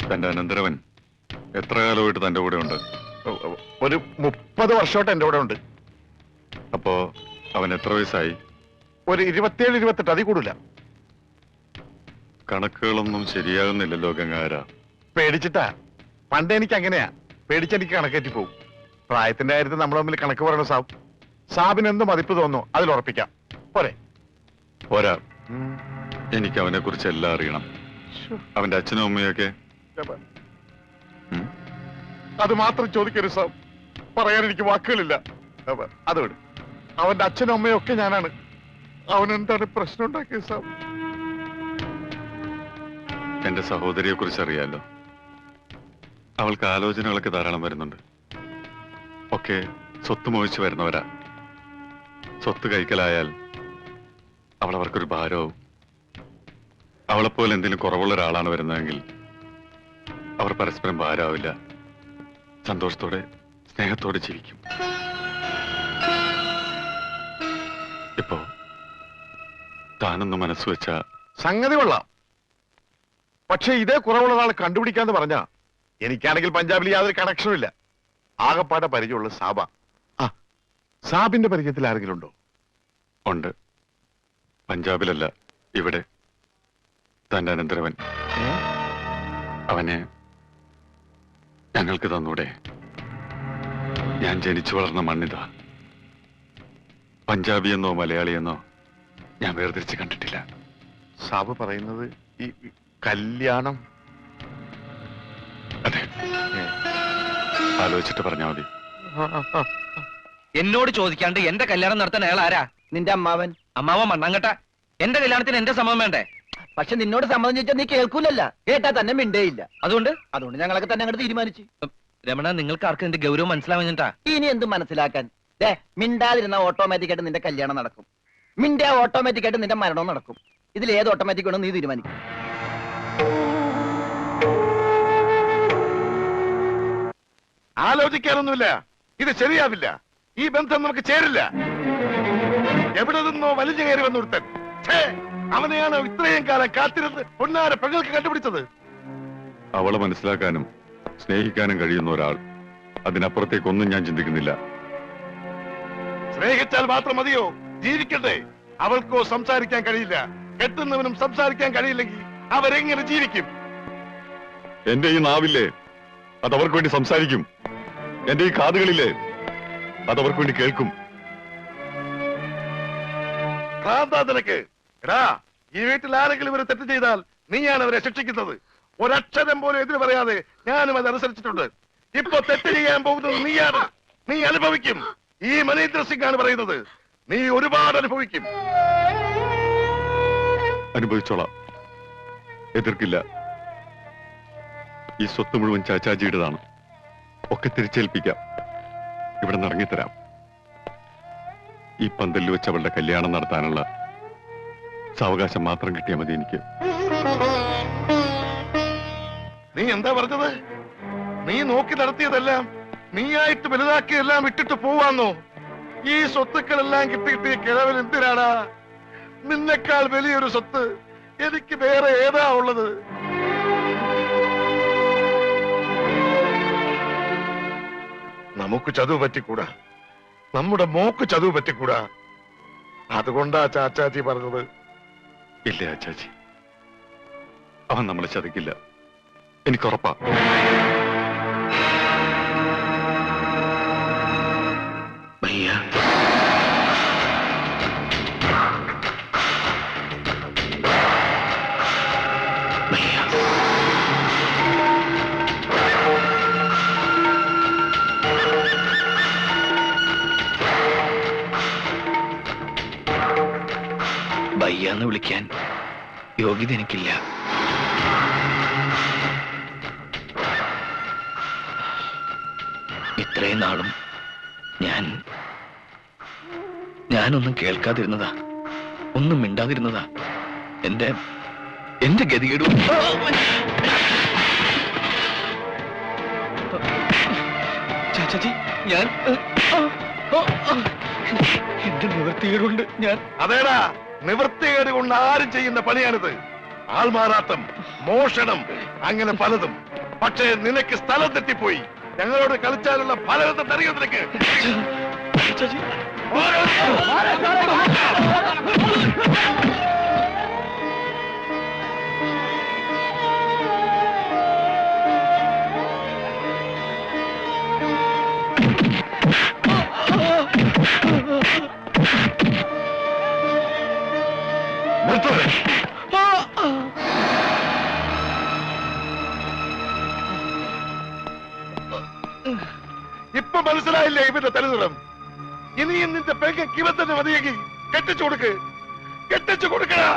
തന്റെ അനന്തരവൻ എത്ര കാലമായിട്ട് തന്റെ കൂടെ ഉണ്ട്? ഒരു 30 വർഷമായിട്ട് എന്റെ കൂടെ ഉണ്ട്. അപ്പോ അവൻ എത്ര വയസ്സായി? ഒരു 27-28, അതിൽ കൂടില്ല. കണക്കുകളൊന്നും ശരിയാകുന്നില്ലല്ലോ ഗംഗാര. പേടിച്ചിട്ടാ. പണ്ട് എനിക്ക് അങ്ങനെയാ, പേടിച്ചെനിക്ക് കണക്കേറ്റി പോകും. പ്രായത്തിന്റെ കാര്യത്തിൽ നമ്മൾ തമ്മിൽ കണക്ക് പറയണ സാബിന് എന്ത് മതിപ്പ് തോന്നുന്നു അതിൽ ഉറപ്പിക്കാം. പോരെ? പോരാ, എനിക്ക് അവനെ കുറിച്ച് എല്ലാം അറിയണം. അവന്റെ അച്ഛനും അമ്മയൊക്കെ. അത് മാത്രം ചോദിക്കരുത് സാബ്, പറയാൻ എനിക്ക് വാക്കുകളില്ല. അത് വിട്. അവന്റെ അച്ഛനും അമ്മയും ഒക്കെ ഞാനാണ്. അവൻ എന്താണ് പ്രശ്നം ഉണ്ടാക്കിയത് സാബ്? എന്റെ സഹോദരിയെ കുറിച്ച് അറിയാലോ. അവൾക്ക് ആലോചനകളൊക്കെ ധാരാളം വരുന്നുണ്ട്. ഒക്കെ സ്വത്ത് മോഹിച്ചു വരുന്നവരാ. സ്വത്ത് കൈക്കലായാൽ അവൾ അവർക്കൊരു ഭാരവും. അവളെപ്പോലെ എന്തെങ്കിലും കുറവുള്ള ഒരാളാണ് വരുന്നതെങ്കിൽ അവർ പരസ്പരം ഭാരമാവില്ല. സന്തോഷത്തോടെ സ്നേഹത്തോടെ ജീവിക്കും. ഇപ്പോ താനൊന്ന് മനസ്സുവെച്ച സംഗതി കൊള്ളാം. പക്ഷെ ഇതേ കുറവുള്ള ഒരാളെ കണ്ടുപിടിക്കാന്ന് പറഞ്ഞാ എനിക്കാണെങ്കിൽ പഞ്ചാബിൽ യാതൊരു കണക്ഷനും ഇല്ല. ആകപ്പാടെ പരിചയമുള്ള സാബ. സാബിന്റെ പരിചയത്തിൽ ആരെങ്കിലും ഉണ്ടോ? ഉണ്ട്. പഞ്ചാബിലല്ല, ഇവിടെ. തന്റെ അനന്തരവൻ. അവനെ ഞങ്ങൾക്ക് തന്നൂടെ? ഞാൻ ജനിച്ചു വളർന്ന മണ്ണിതാ. പഞ്ചാബിയെന്നോ മലയാളിയെന്നോ ഞാൻ വേർതിരിച്ച് കണ്ടിട്ടില്ല. സാബ് പറയുന്നത് ഈ കല്യാണം? അതെ, ആലോചിച്ചിട്ട് പറഞ്ഞാൽ മതി. എന്നോട് ചോദിക്കാണ്ട് എന്റെ കല്യാണം നടത്താൻ അയാൾ ആരാ? നിന്റെ അമ്മാവൻ. അമ്മാവൻ മണ്ണാങ്കട്ട. എന്റെ കല്യാണത്തിന് എന്റെ സമ്മതം വേണ്ടേ? പക്ഷെ നിന്നോട് സമ്മതം ചോദിച്ചാൽ നീ കേൾക്കൂലല്ല. കേട്ടാ തന്നെ മിണ്ടേയില്ല. അതുകൊണ്ട് ഞങ്ങളൊക്കെ തന്നെ അങ്ങോട്ട് തീരുമാനിച്ചു. രമണ, നിങ്ങൾക്ക് ആർക്കും എന്റെ ഗൗരവം മനസ്സിലാവുന്നിട്ടാ? ഇനി എന്ത് മനസ്സിലാക്കാൻ? മിണ്ടാതിരുന്ന ഓട്ടോമാറ്റിക് ആയിട്ട് നിന്റെ കല്യാണം നടക്കും. മിണ്ടാ ഓട്ടോമാറ്റിക് ആയിട്ട് നിന്റെ മരണവും നടക്കും. ഇതിൽ ഏത് ഓട്ടോമാറ്റിക് വേണം നീ തീരുമാനിക്കും. ആലോചിക്കാനൊന്നുമില്ല. ഇത് ശരിയാവില്ല. ഈ ബന്ധം നമുക്ക് ചേരില്ല. എവിടെ നിന്നോ വലിഞ്ഞു കയറി വന്നൊരുത്തൻ. അവനെയാണ് ഇത്രയും കാലം കാത്തിരുന്ന് പൊന്നാര പെങ്ങൾക്ക് കണ്ടുപിടിച്ചത്. അവളെ മനസ്സിലാക്കാനും സ്നേഹിക്കാനും കഴിയുന്ന ഒരാൾ. അതിനപ്പുറത്തേക്കൊന്നും ഞാൻ ചിന്തിക്കുന്നില്ല. സ്നേഹിച്ചാൽ മാത്രം മതിയോ? ജീവിക്കട്ടെ. അവൾക്കോ സംസാരിക്കാൻ കഴിയില്ല. കെട്ടുന്നവനും സംസാരിക്കാൻ കഴിയില്ലെങ്കിൽ അവരെങ്ങനെ ജീവിക്കും? എന്റെ ഈ നാവില്ലേ, അതവർക്ക് വേണ്ടി സംസാരിക്കും. എന്റെ ഈ കാതുകളില്ലേ, അതവർക്ക് വേണ്ടി കേൾക്കും. നിനക്ക് എടാ, ഈ വീട്ടിൽ ആരെങ്കിലും ഒരു തെറ്റ് ചെയ്താൽ നീയാണ് അവരെ ശിക്ഷിക്കുന്നത്. ഒരക്ഷരം പോലും എതിര് പറയാതെ ഞാനും അത് അനുസരിച്ചിട്ടുണ്ട്. ഇപ്പൊ തെറ്റ് ചെയ്യാൻ പോകുന്നത് നീയാണ്. നീ അനുഭവിക്കും. ഈ മനീന്ദ്ര സിംഗ് ആണ് പറയുന്നത്. നീ ഒരുപാട് അനുഭവിക്കും. അനുഭവിച്ചോളാം, എതിർക്കില്ല. ഈ സ്വത്ത് മുഴുവൻ ചാച്ചാജിയുടേതാണ്. ഒക്കെ തിരിച്ചേൽപ്പിക്കാം. ഇവിടെ നിന്ന് ഇറങ്ങിത്തരാം. ഈ പന്തലിൽ വെച്ച് അവളുടെ കല്യാണം നടത്താനുള്ള സാവകാശം മാത്രം കിട്ടിയാൽ മതി എനിക്ക്. നീ എന്താ പറഞ്ഞത്? നീ നോക്കി നടത്തിയതെല്ലാം, നീയായിട്ട് വലുതാക്കിയതെല്ലാം വിട്ടിട്ട് പോവാന്നോ? ഈ സ്വത്തുക്കളെല്ലാം കിട്ടിയിട്ട് കിഴവൻ എന്തിനാടാ? നിന്നെക്കാൾ വലിയൊരു സ്വത്ത് എനിക്ക് വേറെ ഏതാ ഉള്ളത്? നമുക്ക് ചതുവ് പറ്റിക്കൂടാ. നമ്മുടെ മോക്ക് ചതുവ് പറ്റിക്കൂടാ. അതുകൊണ്ടാ ചാച്ചാജി പറഞ്ഞത്. ഇല്ല ചാച്ചി, അവൻ നമ്മളെ ചതിക്കില്ല, എനിക്കുറപ്പാ. ഭയ്യാന്ന് വിളിക്കാൻ യോഗ്യത എനിക്കില്ല. ഇത്രയും നാളും ഞാനൊന്നും കേൾക്കാതിരുന്നതാ, ഒന്നും മിണ്ടാതിരുന്നതാ. എന്റെ ഗതികേടും ചാച്ചാജി, ഞാൻ എന്റെ നിവൃത്തികേടുണ്ട്. അതേടാ, നിവൃത്തികേട് കൊണ്ട് ആരും ചെയ്യുന്ന പണിയാണിത്. ആൾമാറാട്ടം, മോഷണം, അങ്ങനെ പലതും. പക്ഷേ നിനക്ക് സ്ഥലം തെറ്റിപ്പോയി. ഞങ്ങളോട് കളിച്ചാലുള്ള ഫലം അറിയോ നിനക്ക്? ചാച്ചി ഇപ്പൊ മനസ്സിലായില്ലേ ഇവന്റെ തലനിറം? ഇനിയും നിന്റെ പെങ്ങൾക്ക് ഇവ തന്നെ മതിയെങ്കിൽ കെട്ടിച്ചു കൊടുക്ക്, കെട്ടിച്ചു കൊടുക്കടാ.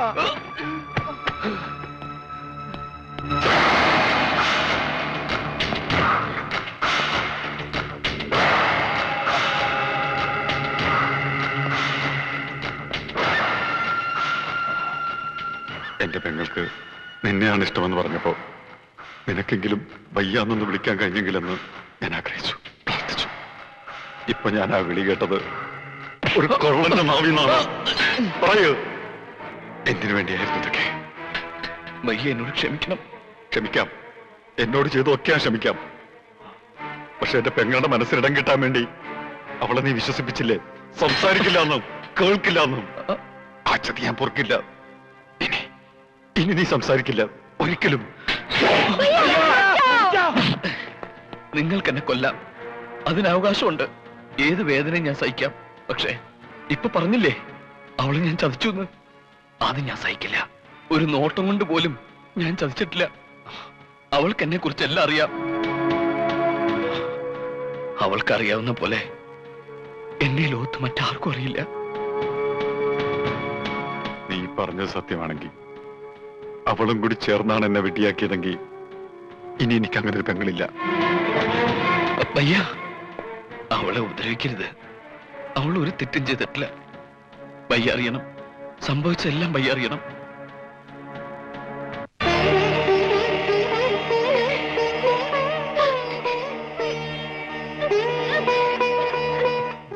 എന്റെ പെങ്ങൾക്ക് നിന്നെയാണ് ഇഷ്ടമെന്ന് പറഞ്ഞപ്പോ നിനക്കെങ്കിലും വയ്യാന്നൊന്ന് വിളിക്കാൻ കഴിഞ്ഞെങ്കിലെന്ന് ഞാൻ ആഗ്രഹിച്ചു, പ്രാർത്ഥിച്ചു. ഇപ്പൊ ഞാൻ ആ വിളി കേട്ടത് ഒരു കൊള്ളന്റെ നാവിന്നാണ്. പറയൂ, എന്തിനു വേണ്ടിയായിരുന്നു ഇതൊക്കെ? വയ്യ, എന്നോട് ക്ഷമിക്കണം. ക്ഷമിക്കാം, എന്നോട് ചെയ്തൊക്കെ ക്ഷമിക്കാം. പക്ഷെ എന്റെ പെങ്ങളുടെ മനസ്സിലിടം കിട്ടാൻ വേണ്ടി അവളെ നീ വിശ്വസിപ്പിച്ചില്ലേ? സംസാരിക്കില്ല എന്നും കേൾക്കില്ല എന്നും. ആ ചതി ഞാൻ പൊറുക്കില്ല. ഇനി നീ സംസാരിക്കില്ല ഒരിക്കലും. നിങ്ങൾക്ക് എന്നെ കൊല്ലാം, അതിന് അവകാശമുണ്ട്. ഏത് വേദനയും ഞാൻ സഹിക്കാം. പക്ഷേ ഇപ്പൊ പറഞ്ഞില്ലേ അവളെ ഞാൻ ചതിച്ചു എന്ന്? അത് ഞാൻ സഹിക്കില്ല. ഒരു നോട്ടം കൊണ്ട് പോലും ഞാൻ ചതിച്ചിട്ടില്ല. അവൾക്ക് എന്നെ കുറിച്ച് എല്ലാം അറിയാം. അവൾക്കറിയാവുന്ന പോലെ എന്നെ ലോകത്ത് മറ്റാർക്കും അറിയില്ല. നീ പറഞ്ഞത് സത്യമാണെങ്കിൽ അവളും കൂടി ചേർന്നാണ് എന്നെ വെട്ടിയാക്കിയതെങ്കിൽ ഇനി എനിക്ക് അങ്ങനെ ഒരു പെങ്ങളില്ല. വയ്യ, അവളെ ഉപദ്രവിക്കരുത്. അവൾ ഒരു തെറ്റും ചെയ്തിട്ടില്ല. വയ്യ അറിയണം, സംഭവിച്ചെല്ലാം വയ്യ അറിയണം.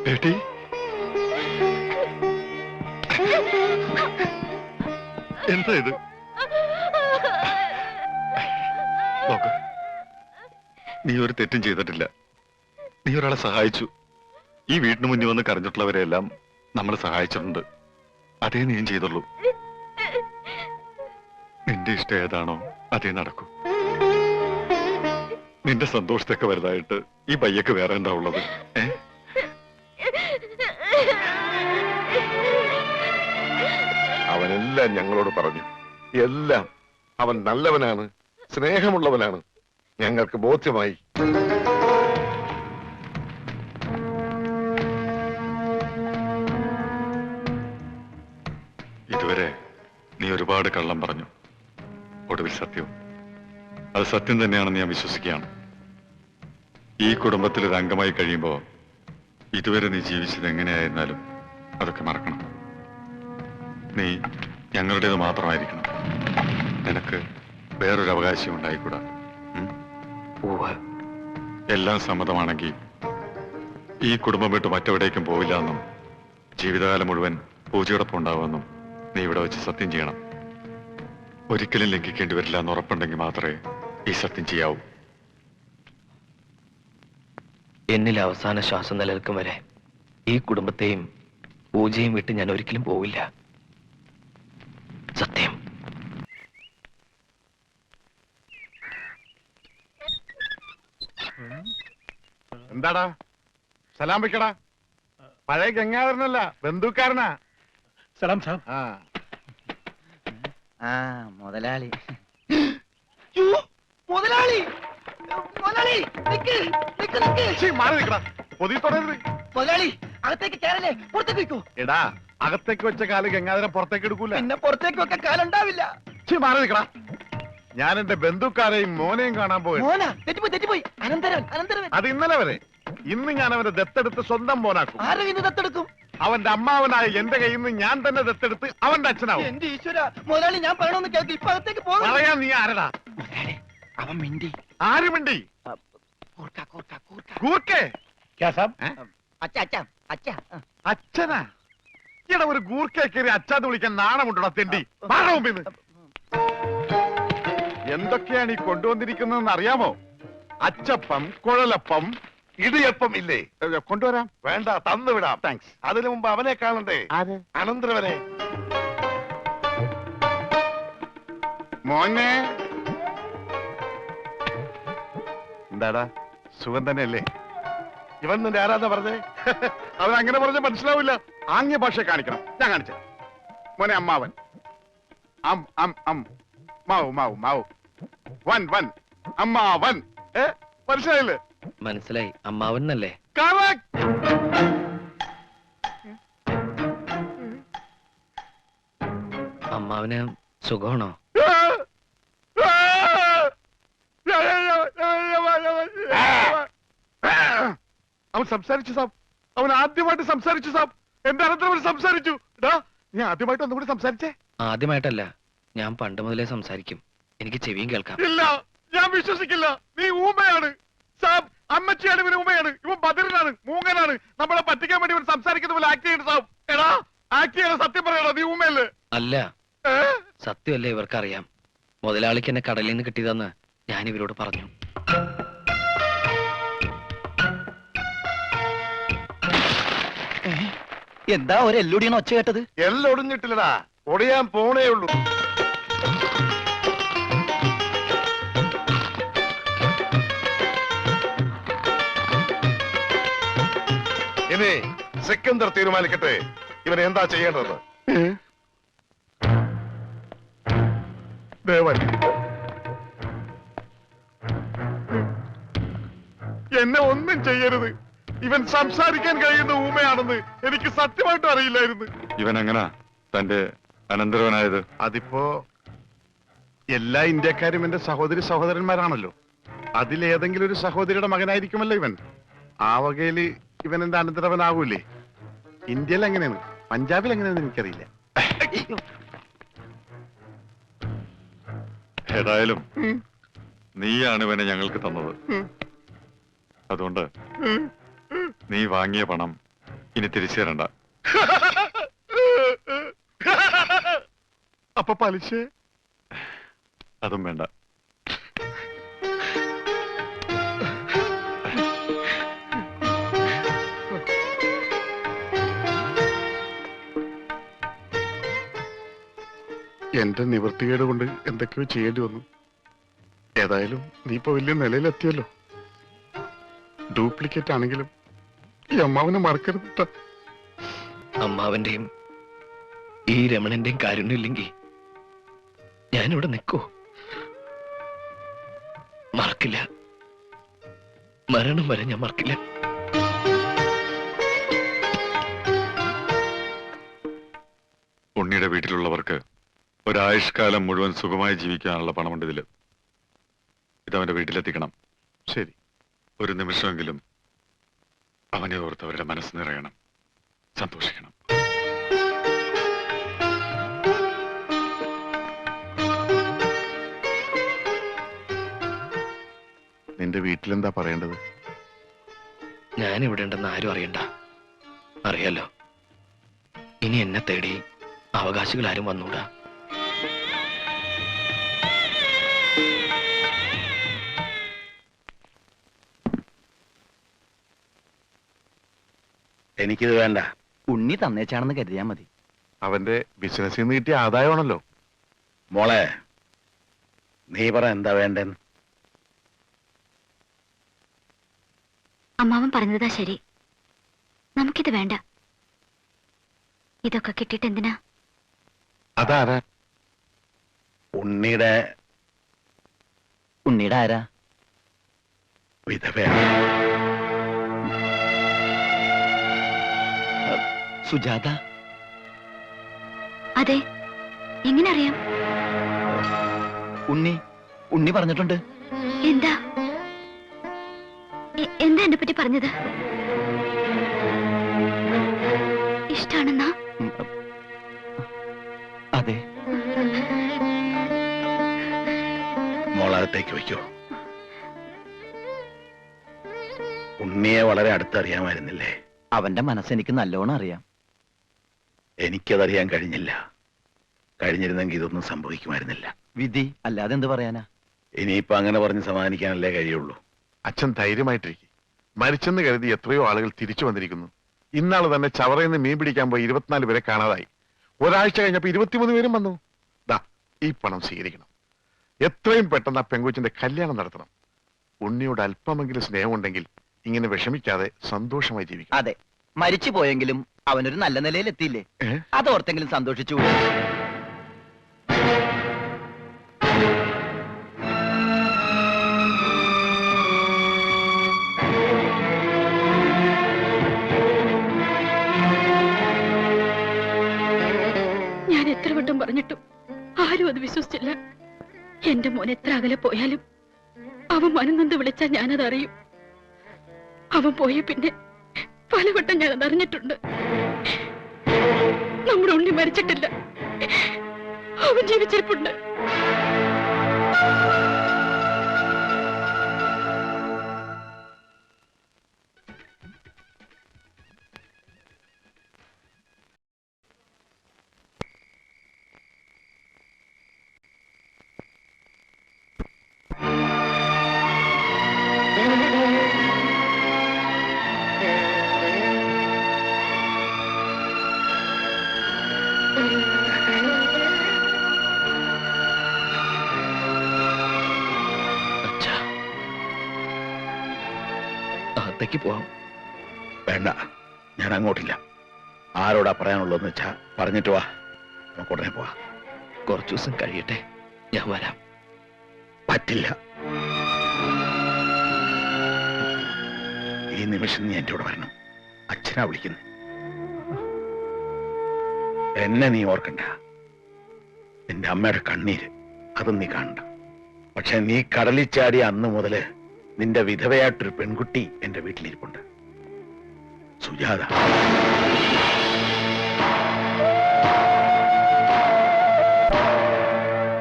ബേട്ടി, എന്താ ഇത്? നോക്ക്, നീ ഒരു തെറ്റും ചെയ്തിട്ടില്ല. നീ ഒരാളെ സഹായിച്ചു. ഈ വീടിന് മുന്നിൽ വന്ന് കരഞ്ഞിട്ടുള്ളവരെയെല്ലാം നമ്മൾ സഹായിച്ചിട്ടുണ്ട്. അതേ നീയും ചെയ്തുള്ളൂ. നിന്റെ ഇഷ്ടം ഏതാണോ അതേ നടക്കൂ. നിന്റെ സന്തോഷത്തൊക്കെ വലുതായിട്ട് ഈ പയ്യക്ക് വേറെ എന്താ ഉള്ളത്? അവനെല്ലാം ഞങ്ങളോട് പറഞ്ഞു. എല്ലാം. അവൻ നല്ലവനാണ്, സ്നേഹമുള്ളവനാണ്. ഞങ്ങൾക്ക് ബോധ്യമായി. ഇതുവരെ നീ ഒരുപാട് കള്ളം പറഞ്ഞു. ഒടുവിൽ സത്യവും. അത് സത്യം തന്നെയാണെന്ന് ഞാൻ വിശ്വസിക്കുകയാണ്. ഈ കുടുംബത്തിൽ ഒരു അംഗമായി കഴിയുമ്പോ ഇതുവരെ നീ ജീവിച്ചത് എങ്ങനെയായിരുന്നാലും അതൊക്കെ മറക്കണം. നീ ഞങ്ങളുടേത് മാത്രമായിരിക്കണം. നിനക്ക് വേറൊരു അവകാശം ഉണ്ടായിക്കൂടാ. എല്ലാം സമ്മതമാണെങ്കിൽ ഈ കുടുംബം വിട്ട് മറ്റെവിടേക്കും പോവില്ല എന്നും ജീവിതകാലം മുഴുവൻ പൂജയോടൊപ്പം ഉണ്ടാവുമെന്നും നീ ഇവിടെ വെച്ച് സത്യം ചെയ്യണം. ഒരിക്കലും ലംഘിക്കേണ്ടി വരില്ല എന്ന് ഉറപ്പുണ്ടെങ്കിൽ മാത്രമേ ഈ സത്യം ചെയ്യാവൂ. എന്നിൽ അവസാന ശ്വാസം നിലനിൽക്കും വരെ ഈ കുടുംബത്തെയും പൂജയും വിട്ട് ഞാൻ ഒരിക്കലും പോവില്ല. സത്യം. എന്താടാ സലാം വെക്കടാ? പഴയ ഗംഗാധരനല്ല, ബന്ധുക്കാരനാ. സലാം സാബ്. മുതലാളി. മുതലാളി, മുതലാളി, നിക്ക്, നിക്ക്, നിക്ക്. മാറി നിൽക്കടാ, പൊതി തുടരുത്. മുതലാളി, അകത്തേക്ക് കയറല്ലേ, പുറത്തേക്ക് വെക്കൂ. എടാ, അകത്തേക്ക് വെച്ച കാല് ഗംഗാധരൻ പുറത്തേക്ക് എടുക്കൂല. പിന്നെ പുറത്തേക്ക് വെക്കാൻ കാലുണ്ടാവില്ല. മാറി നിൽക്കടാ. ഞാൻ എന്റെ ബന്ധുക്കാരെയും മോനെയും കാണാൻ പോയി. മോനാ? തെറ്റിപ്പോയി, തെറ്റിപ്പോയി. അനന്തരവൻ, അനന്തരവൻ. അത് ഇന്നലെ വരെ. ഇന്ന് ഞാൻ അവനെ ദത്തെടുത്ത് സ്വന്തം മോനാക്കും. ആരും ഇന്ന് ദത്തെടുക്കും? അവന്റെ അമ്മാവനായ എന്റെ കയ്യിൽ നിന്ന് ഞാൻ തന്നെ ദത്തെടുത്ത് അവന്റെ അച്ഛനാവും. എന്റെ ഈശ്വര, മുതലാളി ഞാൻ പറയണമെന്ന് കേൾക്ക്. ഇപ്പൊ അകത്തേക്ക് പോകും. പറയാൻ നീ ആരടാ? അവൻ മിണ്ടി. ആര് മിണ്ടി? കൂർക്കേ? അച്ഛ, അച്ഛ, അച്ഛ. അച്ഛനാ? ഇവിടെ ഒരു ഗൂർക്കയെ കയറി അച്ഛാന്ന് വിളിക്കാൻ നാണമുണ്ടോ തെണ്ടി? മുമ്പിന്ന് എന്തൊക്കെയാണ് ഈ കൊണ്ടുവന്നിരിക്കുന്നതെന്ന് അറിയാമോ? അച്ചപ്പം, കുഴലപ്പം, ഇടിയപ്പം ഇല്ലേ? കൊണ്ടുവരാം. വേണ്ട, തന്നുവിടാം. താങ്ക്സ്. അതിനു മുമ്പ് അവനെ കാണണ്ടേ? അനന്തരവനെ. മോനെ, എന്താടാ സുഖം തന്നെയല്ലേ? ഇവൻ നിന്റെ ആരാധന പറഞ്ഞേ? അവൻ അങ്ങനെ പറഞ്ഞ മനസ്സിലാവില്ല. ആംഗ്യ ഭാഷ കാണിക്കണം. ഞാൻ കാണിച്ചു. മോനെ അമ്മാവൻ. മാവു മാവു മാവു. വൻ വൻ അമ്മാവൻ. മനസ്സിലായില്ലേ? മനസ്സിലായി, അമ്മാവനല്ലേ? Correct. അമ്മാവന് സുഖമാണോ? അവൻ സംസാരിച്ചു സാബ്. അവൻ ആദ്യമായിട്ട് സംസാരിച്ചു സാബ്. എന്റെ അനന്തരം സംസാരിച്ചു. ഞാൻ ആദ്യമായിട്ട് ഒന്നുകൂടി സംസാരിച്ചേ. ആദ്യമായിട്ടല്ല, ഞാൻ പണ്ട് മുതലേ സംസാരിക്കും. എനിക്ക് ചെവിയും കേൾക്കാം. ഇല്ല, ഞാൻ വിശ്വസിക്കില്ല. നീ ഊമയാണ് സാബ്. അമ്മച്ചിയാണ് ഇവന് ഊമയാണ്. ഇവൻ ബദിരനാണ്, മൂങ്ങനാണ്. നമ്മളെ പറ്റിക്കാൻ വേണ്ടി ഇവൻ സംസാരിക്കുന്ന പോലെ ആക്ട് ചെയ്യണം സാബ്. എടാ, ആക്ട് ചെയ്യണം. സത്യം പറയണോ, നീ ഊമയല്ലേ? അല്ല, സത്യമല്ലേ ഇവർക്കറിയാം. മുതലാളിക്ക് എന്നെ കടലിൽ നിന്ന് കിട്ടിയതെന്ന് ഞാൻ ഇവരോട് പറഞ്ഞു. എന്താ ഒരു എല്ലുടിയാണ് ഒച്ച കേട്ടത്? എല്ലാം ഒടിഞ്ഞിട്ടില്ലടാ, ഒടിയാൻ പോണേ ഉള്ളൂ. ഇനി സിക്കന്ദർ തീരുമാനിക്കട്ടെ ഇവൻ എന്താ ചെയ്യേണ്ടത്. എന്നെ ഒന്നും ചെയ്യരുത്. ഇവൻ സംസാരിക്കാൻ കഴിയുന്ന ഊമയാണെന്ന് എനിക്ക് സത്യമായിട്ടും അറിയില്ലായിരുന്നു. ഇവൻ എങ്ങനാ തന്റെ അനന്തരവനായത്? അതിപ്പോ എല്ലാ ഇന്ത്യക്കാരും എന്റെ സഹോദരി സഹോദരന്മാരാണല്ലോ. അതിലേതെങ്കിലും ഒരു സഹോദരിയുടെ മകനായിരിക്കുമല്ലോ ഇവൻ. ആ വകയില് ഇവൻ എന്റെ അനന്തരവനാകൂലേ? ഇന്ത്യയിൽ എങ്ങനെയാണ്, പഞ്ചാബിൽ എങ്ങനെയാണെന്ന് എനിക്കറിയില്ല. ഏതായാലും നീയാണ് ഇവനെ ഞങ്ങൾക്ക് തന്നത്. അതുകൊണ്ട് നീ വാങ്ങിയ പണം ഇനി തിരിച്ചു തരണ്ട. അപ്പൊ പലിശ? അതും വേണ്ട. എന്റെ നിവൃത്തികേട് കൊണ്ട് എന്തൊക്കെയോ ചെയ്യേണ്ടി വന്നു. ഏതായാലും നീ ഇപ്പൊ വലിയ നിലയിലെത്തിയല്ലോ. ഡ്യൂപ്ലിക്കേറ്റ് ആണെങ്കിലും ഈ അമ്മാവനെ മറക്കരുത്. അമ്മാവന്റെയും ഈ രമണന്റെയും കാരുണ്യമില്ലെങ്കിൽ ഞാനിവിടെ നിൽക്കൂ? മറക്കില്ല, മരണം വരെ ഞാൻ മറക്കില്ല. ഉണ്ണിയുടെ വീട്ടിലുള്ളവർക്ക് ഒരായുഷ്കാലം മുഴുവൻ സുഖമായി ജീവിക്കാനുള്ള പണമുണ്ട് ഇതില്. ഇതവന്റെ വീട്ടിലെത്തിക്കണം. ശരി. ഒരു നിമിഷമെങ്കിലും അവനെ ഓർത്ത് അവരുടെ മനസ്സ് നിറയണം, സന്തോഷിക്കണം. നിന്റെ വീട്ടിലെന്താ പറയേണ്ടത്? ഞാൻ ഇവിടെ ഉണ്ടെന്ന് ആരും അറിയണ്ട. അറിയാലോ, ഇനി എന്നെ തേടി അവകാശികൾ ആരും വന്നൂടാ. എനിക്കിത് വേണ്ട. ഉണ്ണി തന്നേച്ചാണെന്ന് കരുതിയാ മതി. അവന്റെ ബിസിനസ്സിൽ നിന്ന് കിട്ടിയ ആദായമാണല്ലോ. മോളെ, നീ പറ എന്താ വേണ്ടെന്ന്. അമ്മാവൻ പറഞ്ഞതാ ശരി. നമുക്കിത് വേണ്ട. ഇതൊക്കെ കിട്ടിയിട്ട് എന്തിനാ? അതാരാ? ഉണ്ണിയുടെ ഉണ്ണിയുടെ ആരാ? വിധവയാണ്. സുജാത? അതെ. എങ്ങനെ അറിയാം? ഉണ്ണി പറഞ്ഞിട്ടുണ്ട്. എന്താ എന്താ എന്നെ പറ്റി പറഞ്ഞത്? ഇഷ്ടാണെന്നാ? അതെ. മോളകത്തേക്ക് വയ്ക്കോ. ഉണ്ണിയെ വളരെ അടുത്തറിയാമായിരുന്നില്ലേ? അവന്റെ മനസ്സെനിക്ക് നല്ലോണം അറിയാം. എനിക്കതറിയാൻ കഴിഞ്ഞില്ല. കഴിഞ്ഞിരുന്നെങ്കിൽ ഇതൊന്നും സംഭവിക്കുമായിരുന്നില്ല. വിധി അല്ലാതെ എന്ത് പറയാനാ? ഇനിയിപ്പോ അങ്ങനെ പറഞ്ഞ് സമാധാനിക്കാനല്ലേ കഴിയുള്ളൂ. അച്ഛൻ ധൈര്യമായിട്ടിരിക്കും. മരിച്ചെന്ന് കരുതി എത്രയോ ആളുകൾ തിരിച്ചു വന്നിരിക്കുന്നു. ഇന്നാള് തന്നെ ചവറയിൽ നിന്ന് മീൻ പിടിക്കാൻ പോയി 24 പേരെ കാണാതായി. ഒരാഴ്ച കഴിഞ്ഞപ്പോ 23 പേരും വന്നു. ദാ ഈ പണം സ്വീകരിക്കണം. എത്രയും പെട്ടെന്ന് ആ പെങ്കൊച്ചിന്റെ കല്യാണം നടത്തണം. ഉണ്ണിയോട് അല്പമെങ്കിലും സ്നേഹമുണ്ടെങ്കിൽ ഇങ്ങനെ വിഷമിക്കാതെ സന്തോഷമായി ജീവിക്കാം. അതെ, മരിച്ചു പോയെങ്കിലും അവനൊരു നല്ല നിലയിൽ എത്തിയില്ലേ, ഏ? അതോർത്തെങ്കിലും സന്തോഷിച്ചു. ഞാൻ എത്ര വട്ടം പറഞ്ഞിട്ടും ആരും അത് വിശ്വസിച്ചില്ല. എന്റെ മോൻ എത്ര അകലെ പോയാലും അവൻ മനംനൊന്ന് വിളിച്ചാൽ ഞാനത് അറിയും. അവൻ പോയ പിന്നെ പലവട്ടം ഞാനത് അറിഞ്ഞിട്ടുണ്ട്. നമ്മുടെ ഉണ്ണി മരിച്ചിട്ടില്ല, അവൻ ജീവിച്ചിരിപ്പുണ്ട്. അച്ഛാ, അകത്തേക്ക് പോവാം. വേണ്ട, ഞാൻ അങ്ങോട്ടില്ല. ആരോടാ പറയാനുള്ളതെന്ന് വെച്ചാ പറഞ്ഞിട്ട് വാ, നമുക്ക് ഉടനെ പോവാ. കുറച്ചു ദിവസം കഴിയട്ടെ, ഞാൻ വരാം. പറ്റില്ല. ഈ നിമിഷം നീ എന്റെ കൂടെ വരണം. അച്ഛനാ വിളിക്കുന്നു. എന്നെ നീ ഓർക്കണ്ട. നിന്റെ അമ്മയുടെ കണ്ണീര് അതും നീ കാണണ്ട. പക്ഷെ നീ കടലിൽ ചാടിയ അന്ന് മുതല് നിന്റെ വിധവയായിട്ടൊരു പെൺകുട്ടി എന്റെ വീട്ടിലിരിപ്പുണ്ട്, സുജാത.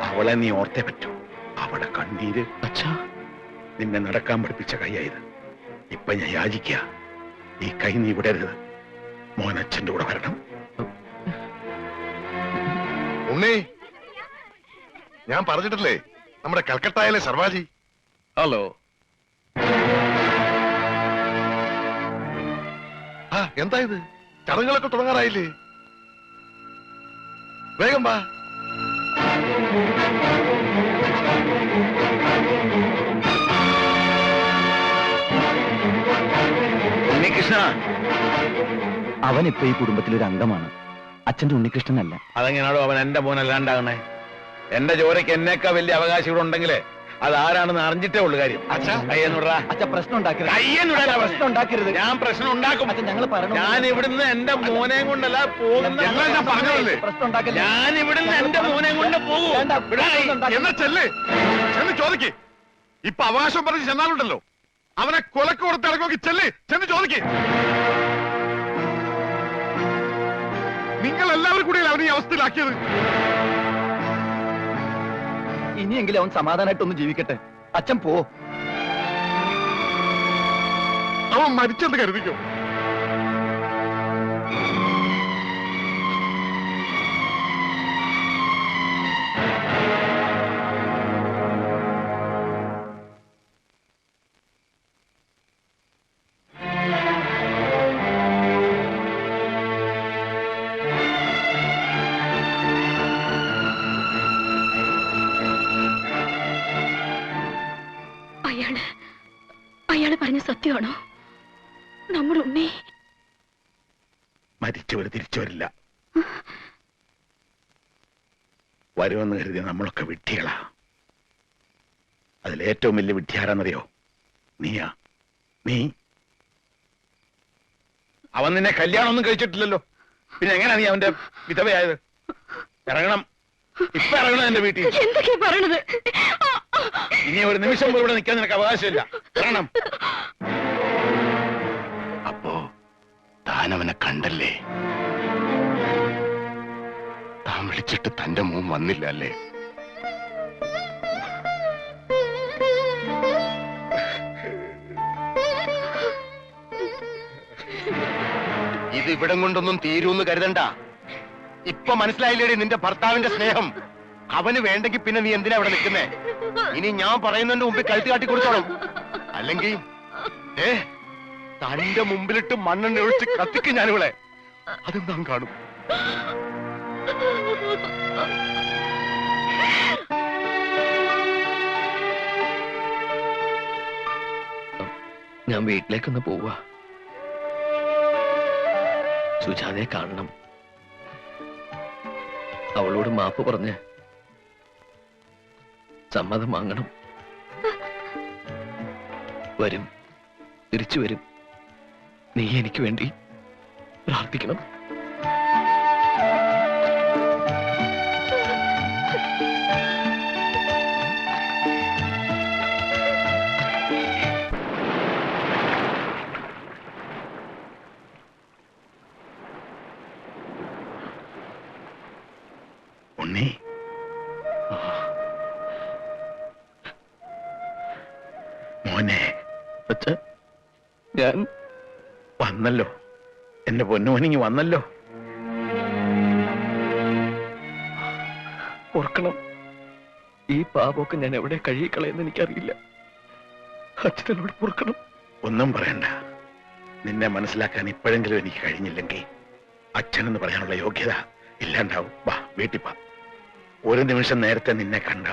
അവളെ നീ ഓർത്തേ പറ്റൂ. അവളുടെ കണ്ണീര് അച്ഛാ, നിന്നെ നടക്കാൻ പഠിപ്പിച്ച കൈയായത്. ഇപ്പൊ ഞാൻ യാചിക്കുക, ഈ കൈ നീ വിടരുത്. മോൻ അച്ഛന്റെ കൂടെ വരണം. ഉണ്ണി, ഞാൻ പറഞ്ഞിട്ടില്ലേ നമ്മുടെ കൽക്കട്ടയിലെ സർവാജി. ഹലോ. ആ എന്താ ഇത്, ചടങ്ങുകളൊക്കെ തുടങ്ങാറായില്ലേ? വേഗം വാ. ഉണ്ണികൃഷ്ണ, അവൻ ഇപ്പൊ ഈ കുടുംബത്തിലൊരു അംഗമാണ്, അച്ഛന്റെ ഉണ്ണികൃഷ്ണനല്ല. അതെങ്ങനെയാണോ അവൻ എന്റെ മോനല്ലാണ്ടാകണേ? എന്റെ ജോലിക്ക് എന്നേക്കാ വലിയ അവകാശികൾ ഉണ്ടെങ്കിലേ അത് ആരാണെന്ന് അറിഞ്ഞിട്ടേ ഉള്ളു കാര്യം. കയ്യെന്നുടാ. അച്ഛൻ പ്രശ്നം ഉണ്ടാക്കരുത്. കയ്യെന്നുടാ. പ്രശ്നം ഉണ്ടാക്കരുത്. ഞാൻ പ്രശ്നം ഉണ്ടാക്കും. അച്ഛൻ ഞങ്ങൾ പറഞ്ഞു, ഞാൻ ഇവിടുന്ന് എന്റെ മോനെ കൊണ്ടല്ല പോകുന്ന. എല്ലാം ഞാൻ പറഞ്ഞതല്ലേ? പ്രശ്നം ഉണ്ടാക്കരുത്. ഞാൻ ഇവിടുന്ന് എന്റെ മോനെ കൊണ്ട് പോകും. വേണ്ട, പ്രശ്നം ഉണ്ടാക്കരുത്. എന്നാ ചെല്ല്, ചെന്ന് ചോദിക്ക്. ഇപ്പൊ അവകാശം പറഞ്ഞ് ചെന്നാലുണ്ടല്ലോ, അവനെ കൊലക്ക് കൊടുത്ത് ഇറങ്ങി ചെല്ല്, ചെന്ന് ചോദിക്ക്. നിങ്ങൾ എല്ലാവരും കൂടി അവനെ ഈ അവസ്ഥയിലാക്കിയത്. ഇനിയെങ്കിലും അവൻ സമാധാനമായിട്ടൊന്ന് ജീവിക്കട്ടെ. അച്ഛൻ പോ. അവൻ മരിച്ചെന്ന് കരുതിക്കോ. അയാള് പറഞ്ഞ സത്യമാണോ? നമ്മുടെ ഉണ്ണി മരിച്ചവര് തിരിച്ചു വരില്ല. വരുമെന്ന് കരുതി നമ്മളൊക്കെ വിഡ്ഢികളാ. അതിലേറ്റവും വലിയ വിഡ്ഢിയാരാന്നറിയോ? നീയാ. നീ അവൻ നിന്നെ കല്യാണം ഒന്നും കഴിച്ചിട്ടില്ലല്ലോ, പിന്നെ എങ്ങനെയാ നീ അവന്റെ വിധവയായത്? ഇറങ്ങണം, ഇപ്പൊ ഇറങ്ങണം എന്റെ വീട്ടിൽ. എന്തൊക്കെയാ പറയണത്? ഇനി ഒരു നിമിഷം പോലും ഇവിടെ നിൽക്കാൻ നിനക്ക് അവകാശമില്ല. ഇറങ്ങണം. അപ്പോ താനവനെ കണ്ടല്ലേ? താൻ വിളിച്ചിട്ട് തന്റെ മോൻ വന്നില്ല അല്ലേ? ഇത് ഇവിടം കൊണ്ടൊന്നും തീരൂന്ന് കരുതണ്ട. ഇപ്പൊ മനസ്സിലായില്ലേടി നിന്റെ ഭർത്താവിന്റെ സ്നേഹം? അവന് വേണ്ടെങ്കിൽ പിന്നെ നീ എന്തിനാ ഇവിടെ നിൽക്കുന്നേ? ഇനി ഞാൻ പറയുന്നതിന്റെ മുമ്പിൽ കഴുത്ത് കാട്ടി കൊടുത്തോളും. അല്ലെങ്കിൽ തന്റെ മുമ്പിലിട്ട് മണ്ണെണ്ണ ഒഴിച്ച് കത്തിക്കും ഞാനിവിടെ. അതെന്താ കാണും. ഞാൻ വീട്ടിലേക്കൊന്ന് പോവാ. സുജാതയെ കാണണം. അവളോട് മാപ്പ് പറഞ്ഞ് സമ്മതം വാങ്ങണം. വരും, തിരിച്ചു വരും. നീ എനിക്ക് വേണ്ടി പ്രാർത്ഥിക്കണം. ഉണ്ണി, മോനെ, അച്ഛാ, ഞാൻ വന്നല്ലോ. എന്റെ പൊന്നുമോനിങ്ങി വന്നല്ലോ. ഓർക്കണം, ഈ പാപമൊക്കെ ഞാൻ എവിടെ കഴുകിക്കളയെന്ന് എനിക്കറിയില്ല. അച്ഛനോട് ഓർക്കണം. ഒന്നും പറയണ്ട. നിന്നെ മനസ്സിലാക്കാൻ ഇപ്പോഴെങ്കിലും എനിക്ക് കഴിഞ്ഞില്ലെങ്കിൽ അച്ഛനെന്ന് പറയാനുള്ള യോഗ്യത ഇല്ലാണ്ടാവും. വാ, വീട്ടിൽ വാ. ഒരു നിമിഷം നേരത്തെ നിന്നെ കണ്ട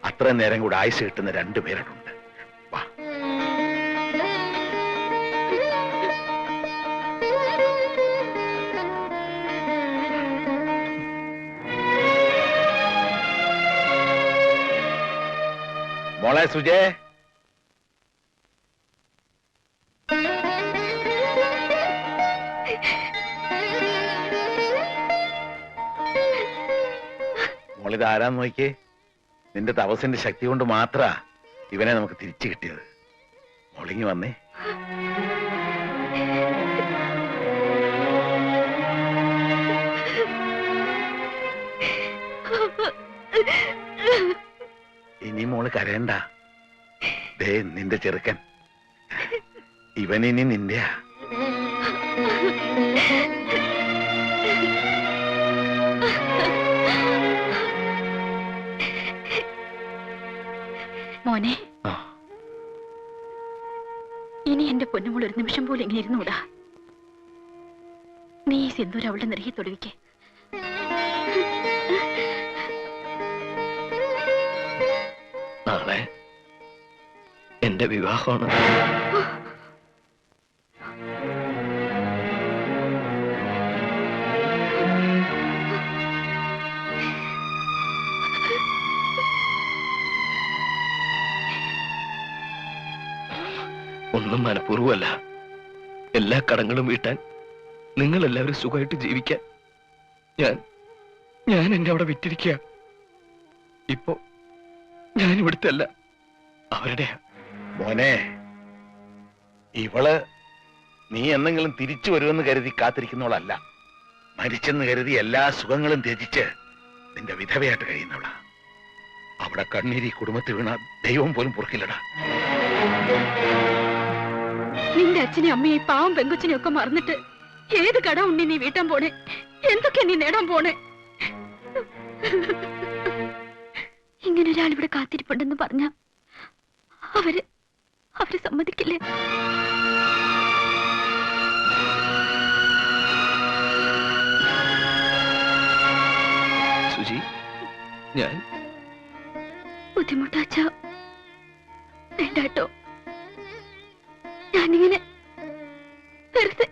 അത്രയും നേരം കൂടെ ആയുസ് കിട്ടുന്ന രണ്ടുപേരുണ്ട്. വാ. മോളെ സുജേ, മോളിത് ആരാന്ന് നോക്കിയേ. നിന്റെ തപസ്സിന്റെ ശക്തി കൊണ്ട് മാത്രാ ഇവനെ നമുക്ക് തിരിച്ചു കിട്ടിയത്. മോളിങ്ങി വന്നേ. ഇനി മോള് കരയണ്ട. ദേ നിന്റെ ചെറുക്കൻ, ഇവനിനി നിന്റെയാ. മോനെ, ഇനി എന്റെ പൊന്നുമോൾ ഒരു നിമിഷം പോലും ഇങ്ങനെ ഇരുന്നൂടാ. നീ ഈ സിന്ദൂരം അവളുടെ നെറുകെ തൊടുവിക്കേ. നാളെ എന്റെ വിവാഹമാണ്. ഒന്നും മനഃപൂർവ്വമല്ല. എല്ലാ കടങ്ങളും വീട്ടാൻ, നിങ്ങൾ എല്ലാവരും സുഖമായിട്ട് ജീവിക്കാൻ ഞാൻ എന്നെ അവിടെ വിറ്റിരിക്കുക. ഇപ്പോ ഞാൻ ഇവിടുത്തെ അല്ല, അവരുടെയാ. മോനെ, ഇവള് നീ എന്തെങ്കിലും തിരിച്ചു വരുമെന്ന് കരുതി കാത്തിരിക്കുന്നവളല്ല. മരിച്ചെന്ന് കരുതി എല്ലാ സുഖങ്ങളും ത്യജിച്ച് നിന്റെ വിധവയായിട്ട് കഴിയുന്നവളാ. അവിടെ കണ്ണീരി കുടുംബത്തിൽ വീണ ദൈവം പോലും പൊറുക്കില്ലടാ. നിന്റെ അച്ഛനെ അമ്മയെ പാവം പെങ്കൊച്ചിനെ ഒക്കെ മറന്നിട്ട് ഏത് കട ഉണ്ണി നീ വീട്ടാൻ പോണേ? എന്തൊക്കെയാ നീ നേടാൻ പോണേ? ഇങ്ങനെ ഒരാൾ ഇവിടെ കാത്തിരിപ്പുണ്ടെന്ന് പറഞ്ഞ അവര് സമ്മതിക്കില്ലേ? സുജി, ഞാൻ ബുദ്ധിമുട്ടാച്ചാ വേണ്ടാട്ടോ. ഞാനിങ്ങനെ വെറുതെ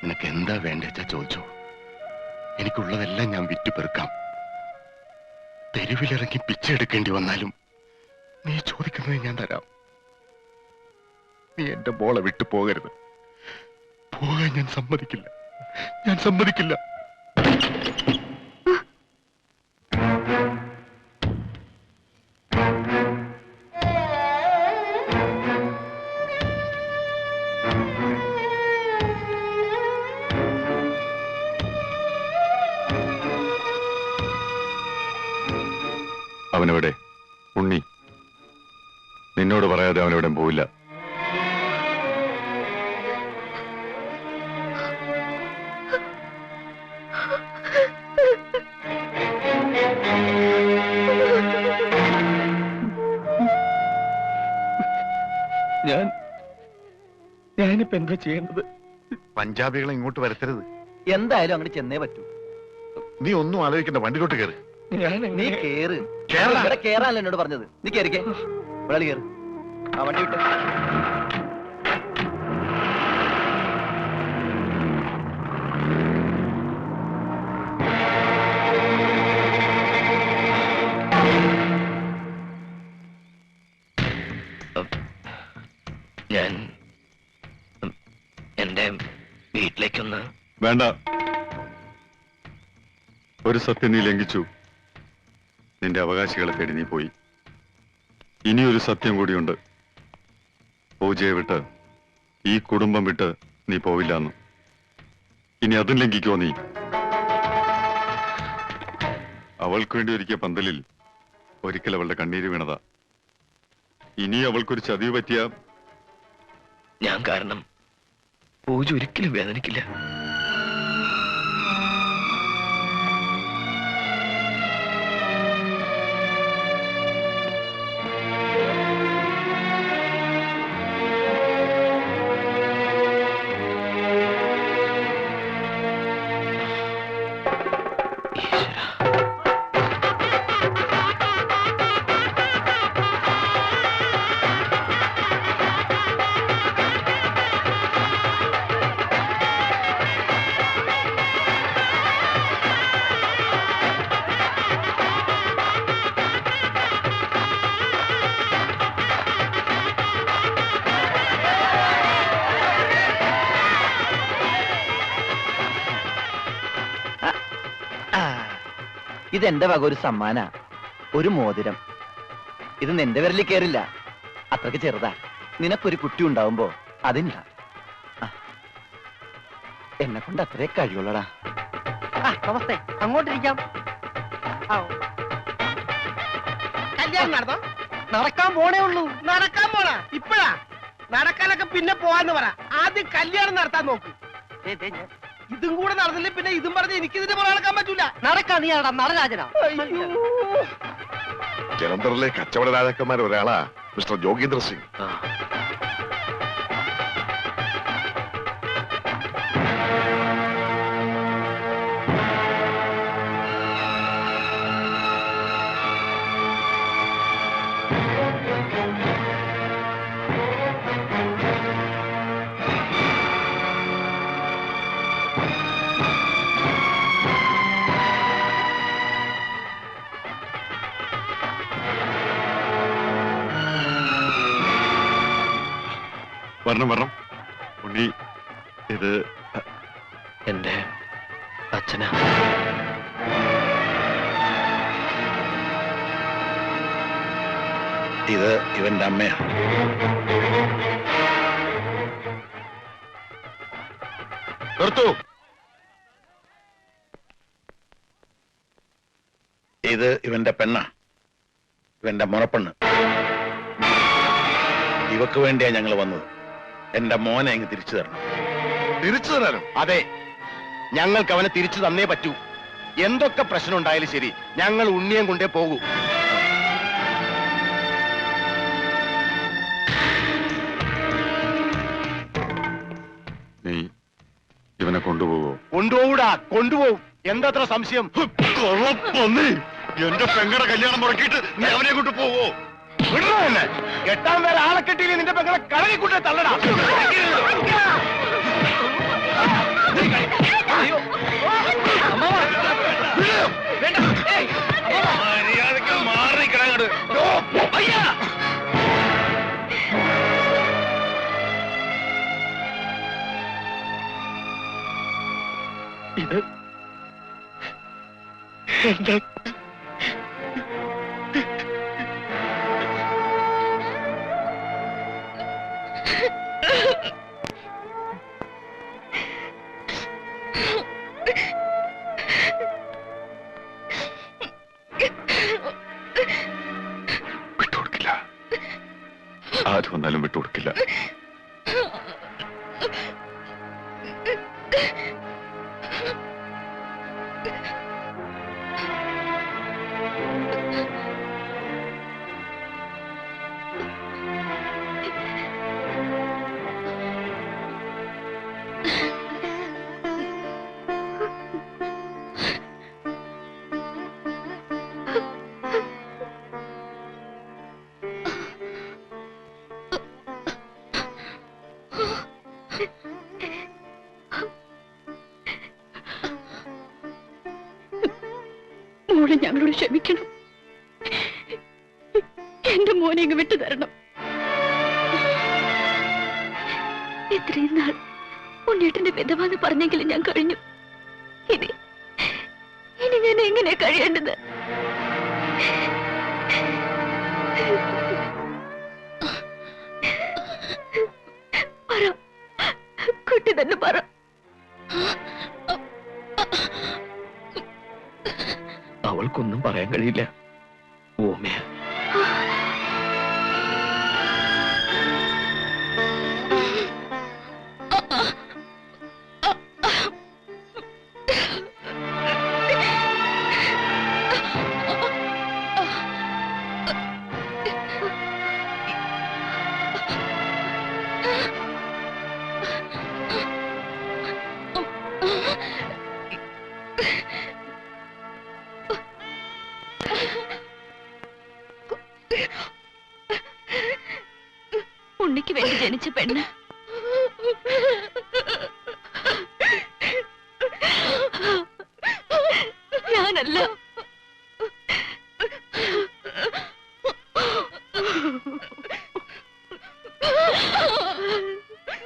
നിനക്ക് എന്താ വേണ്ടെച്ചാ ചോദിച്ചോ. എനിക്കുള്ളതെല്ലാം ഞാൻ വിറ്റു പെറുക്കാം. തെരുവിലിറങ്ങി പിച്ചെടുക്കേണ്ടി വന്നാലും നീ ചോദിക്കുന്നത് ഞാൻ തരാം. നീ എന്റെ മോളെ വിട്ടു പോകരുത്. പോകാൻ ഞാൻ സമ്മതിക്കില്ല. ഞാൻ സമ്മതിക്കില്ല. അവനെവിടെ? ഉണ്ണി നിന്നോട് പറയാതെ അവനെവിടെയും പോവില്ല. ഞാനിപ്പോ എന്താ ചെയ്യേണ്ടത്? പഞ്ചാബികളെ ഇങ്ങോട്ട് വരുത്തരുത്. എന്തായാലും അങ്ങോട്ട് ചെന്നേ പറ്റൂ. നീ ഒന്നും ആലോചിക്കണ്ട, വണ്ടിയിലോട്ട് കയറി. നീ കേറ്. കേരള. ഇവിടെ കേറാനല്ലോ എന്നോട് പറഞ്ഞത്. നീ കേറിക്കേ. ഇവിടെ കേറ്. ആ വണ്ടി വിട്ട്. ഞാൻ എന്റെ വീട്ടിലേക്കൊന്ന്. വേണ്ട. ഒരു സത്യം നീ ലംഘിച്ചു. നിന്റെ അവകാശികളെ തേടി നീ പോയി. ഇനിയൊരു സത്യം കൂടിയുണ്ട്. പൂജയെ വിട്ട്, ഈ കുടുംബം വിട്ട് നീ പോവില്ലെന്ന്. ഇനി അതും ലംഘിക്കോ നീ? അവൾക്ക് വേണ്ടി ഒരുക്കിയ പന്തലിൽ ഒരിക്കൽ അവളുടെ കണ്ണീര് വീണതാ. ഇനി അവൾക്കൊരു ചതിവ് പറ്റിയ ഞാൻ കാരണം പൂജ ഒരിക്കലും വേദനിക്കില്ല. ഇതെന്റെ വക ഒരു സമ്മാന, ഒരു മോതിരം. ഇത് നിന്റെ വിരലിൽ കയറില്ല, അത്രക്ക് ചെറുതാ. നിനക്കൊരു കുട്ടി ഉണ്ടാവുമ്പോ അതില്ല. എന്നെ കൊണ്ട് അത്രേ കഴിയുള്ളടാ. നമസ്തേ, അങ്ങോട്ടിരിക്കാം. കല്യാണം നടന്നോ? നടക്കാൻ പോണേ ഉള്ളൂ. നടക്കാൻ പോണ ഇപ്പഴാ? നടക്കാനൊക്കെ പിന്നെ പോവാന്ന് പറ. ആദ്യം കല്യാണം നടത്താൻ നോക്ക്. ഇതും കൂടെ നടന്നില്ലേ പിന്നെ ഇതും പറഞ്ഞ് എനിക്ക് ഇതിന്റെ പുറകെ നടക്കാൻ പറ്റൂല. നടക്കാ നീ നടരാജനാ. ജലന്ധറിലെ കച്ചവട രാജാക്കന്മാർ ഒരാളാ മിസ്റ്റർ ജോഗീന്ദ്ര സിംഗ്. വരണം വരണം. ഉണ്ണി, ഇത് എന്റെ അച്ഛനാ. ഇത് ഇവന്റെ അമ്മയാ. നിർത്തൂ. ഇത് ഇവന്റെ പെണ്ണ, ഇവന്റെ മുറപ്പെണ്ണ്. ഇവക്ക് വേണ്ടിയാ ഞങ്ങൾ വന്നത്. എന്റെ മോനെ അങ്ങ് തിരിച്ചു തരണം. തിരിച്ചു തരാനും? അതെ, ഞങ്ങൾക്ക് അവനെ തിരിച്ചു തന്നേ പറ്റൂ. എന്തൊക്കെ പ്രശ്നം ഉണ്ടായാലും ശരി, ഞങ്ങൾ ഉണ്ണിയം കൊണ്ടേ പോകൂ. നീ ഇവനെ കൊണ്ടുപോകോ? കൊണ്ടുപോകൂടാ, കൊണ്ടുപോകും. എന്താത്ര സംശയം? എന്റെ പെങ്ങളുടെ കല്യാണം മുടക്കിയിട്ട് നീ അവനെ കൊണ്ട് പോവോ? വിടണോ എന്നെ? എട്ടാം പേരെ ആളെ കെട്ടിയില്ലേ നിന്റെ പെങ്ങളെ കളകിക്കൂട്ടെ തള്ളടാ. മര്യാദക്ക് മാറിക്കിടങ്ങട്. ഇത് എന്താ? വിട്ടുകൊടുക്കില്ല. ആര് വന്നാലും വിട്ടുകൊടുക്കില്ല. മോള് ഞങ്ങളോട് ക്ഷമിക്കണം. എന്റെ മോനെ ഇങ്ങ് വിട്ടു തരണം. ഇത്രയും നാൾ ഉണ്ണേട്ടന്റെ വിധവാന്ന് പറഞ്ഞെങ്കിലും ഞാൻ കഴിഞ്ഞു. ഇനി ഞാൻ എങ്ങനെ കഴിയേണ്ടത്? പറ, കുട്ടി തന്നെ പറ. അവൾക്കൊന്നും പറയാൻ കഴിയില്ല. ഓമയ ഉണ്ണിക്ക് വേണ്ടി ജനിച്ച പെണ്ണ് ഞാനല്ല.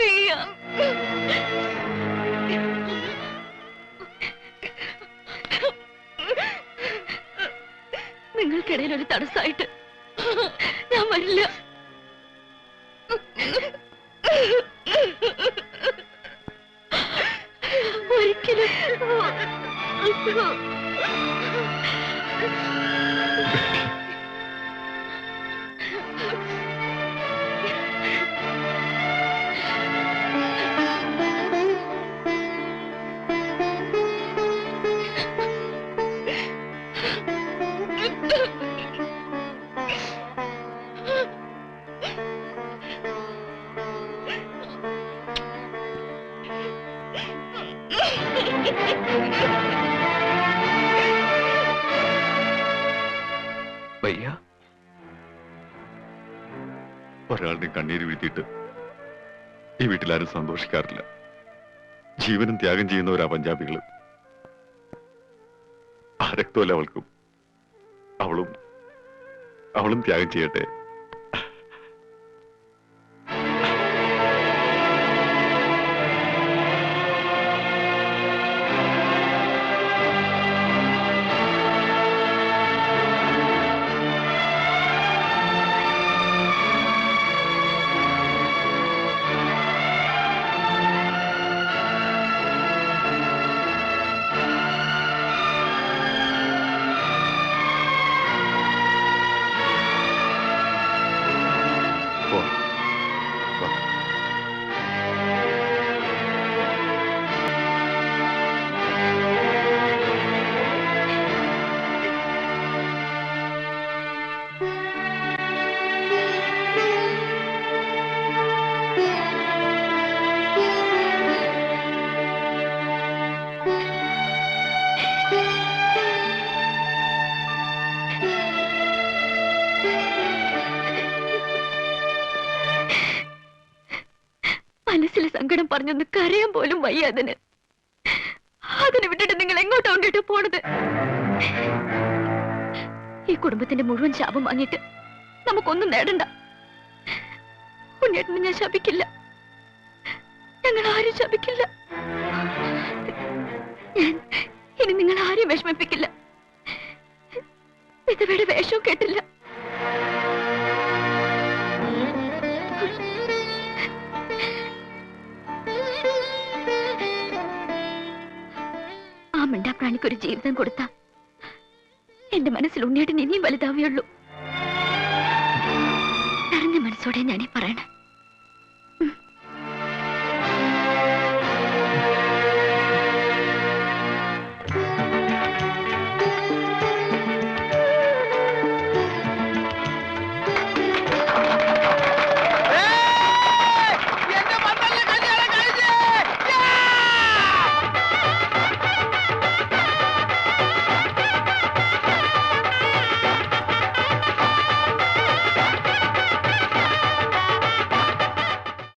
നീയാ. നിങ്ങൾക്കിടയിൽ ഒരു തടസ്സമായിട്ട് ഞാൻ വരില്ല. ഒരിക്കലും. വയ്യ. ഒരാളുടെ കണ്ണീര് വീഴ്ത്തിയിട്ട് ഈ വീട്ടിലാരും സന്തോഷിക്കാറില്ല. ജീവനും ത്യാഗം ചെയ്യുന്നവരാ പഞ്ചാബികള്. ആ രക്തമല്ല അവൾക്കും. അവളും ത്യാഗം ചെയ്യട്ടെ. മനസ്സിൽ സങ്കടം പറഞ്ഞൊന്ന് കരയാൻ പോലും വയ്യ. അതിനെ വിട്ടിട്ട് നിങ്ങൾ എങ്ങോട്ടാ കൊണ്ടിട്ട് പോണത്? ഈ കുടുംബത്തിന്റെ മുഴുവൻ ശാപം വാങ്ങിയിട്ട് നമുക്കൊന്നും നേടണ്ട. ഉണ്ണേട്ടനെ ഞാൻ ശപിക്കില്ല. ഞങ്ങൾ ആരും ശപിക്കില്ല. ഞാൻ ഇനി നിങ്ങൾ ആരെയും വിഷമിപ്പിക്കില്ല. വിധവയുടെ വേഷവും കേട്ടില്ല. ആ മിണ്ടാപ്രാണിക്കൊരു ജീവിതം കൊടുത്ത എന്റെ മനസ്സിൽ ഉണ്ണിയേട്ടൻ ഇനിയും വലുതാവുകയുള്ളൂ. നിറഞ്ഞ മനസ്സ് മനസ്സോടെ ഞാനീ പറയണേ.